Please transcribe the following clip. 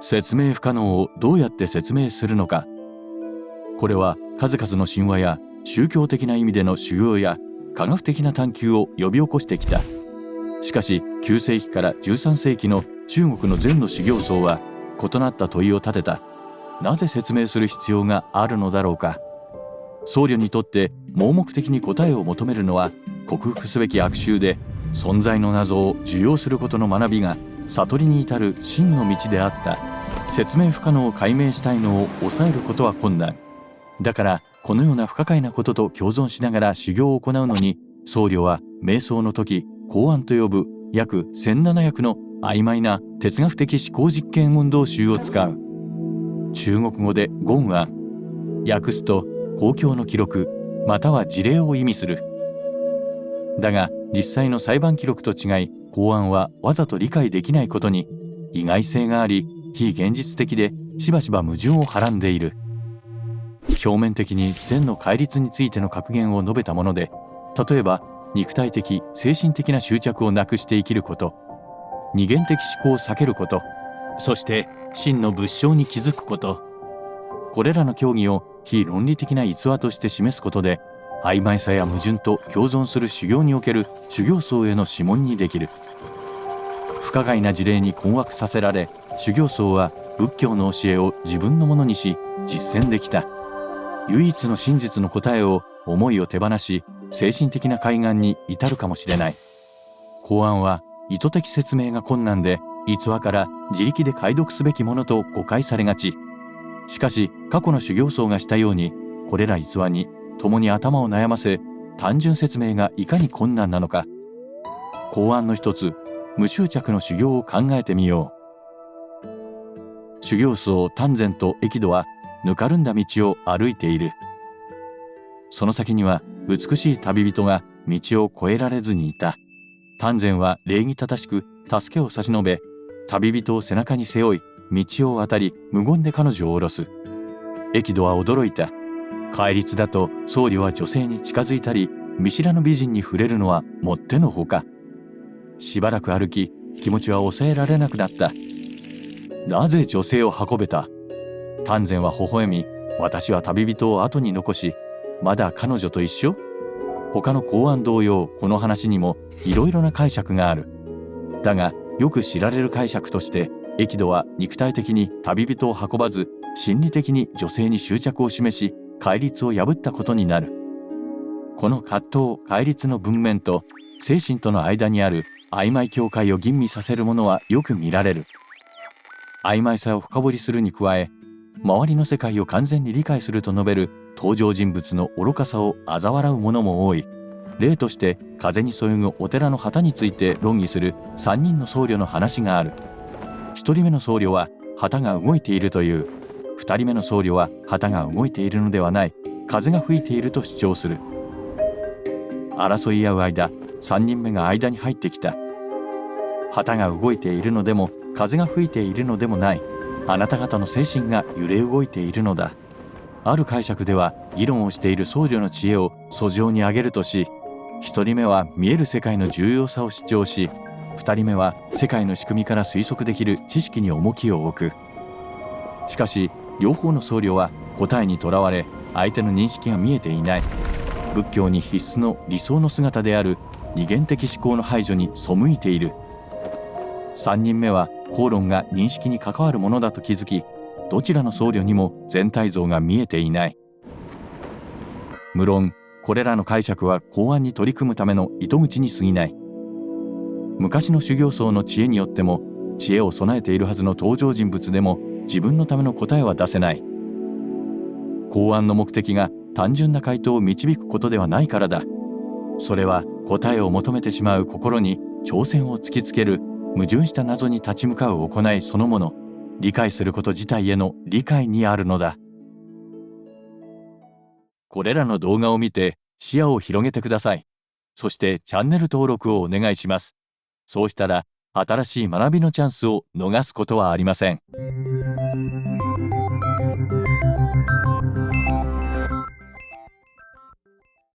説明不可能をどうやって説明するのか。これは数々の神話や宗教的な意味での修行や科学的な探求を呼び起こしてきた。しかし9世紀から13世紀の中国の禅の修行僧は異なった問いを立てた。なぜ説明する必要があるのだろうか。僧侶にとって盲目的に答えを求めるのは克服すべき悪習で、存在の謎を受容することの学びが悟りに至る真の道であった。説明不可能を解明したいのを抑えることは困難。だからこのような不可解なことと共存しながら修行を行うのに、僧侶は瞑想の時公案と呼ぶ約1700の曖昧な哲学的思考実験運動集を使う。中国語で言案、訳すと公共の記録または事例を意味する。だが実際の裁判記録と違い、公案はわざと理解できないことに意外性があり、非現実的でしばしば矛盾をはらんでいる。表面的に禅の戒律についての格言を述べたもので、例えば肉体的精神的な執着をなくして生きること、二元的思考を避けること、そして真の仏性に気づくこと、これらの教義を非論理的な逸話として示すことで、曖昧さや矛盾と共存する修行における修行僧への諮問にできる。不可解な事例に困惑させられ、修行僧は仏教の教えを自分のものにし実践できた。唯一の真実の答えを思いを手放し、精神的な開眼に至るかもしれない。公案は意図的説明が困難で、逸話から自力で解読すべきものと誤解されがち。しかし過去の修行僧がしたように、これら逸話に共に頭を悩ませ、単純説明がいかに困難なのか。公案の一つ、無執着の修行を考えてみよう。修行僧丹前と益度はぬかるんだ道を歩いている。その先には美しい旅人が道を越えられずにいた。丹前は礼儀正しく助けを差し伸べ、旅人を背中に背負い道を渡り、無言で彼女を下ろす。益度は驚いた。戒律だと僧侶は女性に近づいたり見知らぬ美人に触れるのはもってのほか。しばらく歩き、気持ちは抑えられなくなった。なぜ女性を運べた？丹前は微笑み、私は旅人を後に残し、まだ彼女と一緒？他の公案同様、この話にもいろいろな解釈がある。だがよく知られる解釈として、益度は肉体的に旅人を運ばず、心理的に女性に執着を示し、戒律を破ったことになる。この葛藤、戒律の文面と精神との間にある曖昧境界を吟味させるものはよく見られる。曖昧さを深掘りするに加え、周りの世界を完全に理解すると述べる登場人物の愚かさを嘲笑うものも多い。例として風にそよぐお寺の旗について論議する3人の僧侶の話がある。1人目の僧侶は旗が動いているという。2人目の僧侶は旗が動いているのではない、風が吹いていると主張する。争い合う間、3人目が間に入ってきた。旗が動いているのでも風が吹いているのでもない、あなた方の精神が揺れ動いているのだ。ある解釈では議論をしている僧侶の知恵を訴状に挙げるとし、1人目は見える世界の重要さを主張し、2人目は世界の仕組みから推測できる知識に重きを置く。しかし両方の僧侶は答えにとらわれ、相手の認識が見えていない。仏教に必須の理想の姿である二元的思考の排除に背いている。3人目は口論が認識に関わるものだと気づき、どちらの僧侶にも全体像が見えていない。無論これらの解釈は公案に取り組むための糸口に過ぎない。昔の修行僧の知恵によっても、知恵を備えているはずの登場人物でも自分のための答えは出せない。公案の目的が単純な回答を導くことではないからだ。それは答えを求めてしまう心に挑戦を突きつける、矛盾した謎に立ち向かう行いそのもの、理解すること自体への理解にあるのだ。これらの動画を見て視野を広げてください。そしてチャンネル登録をお願いします。そうしたら新しい学びのチャンスを逃すことはありません。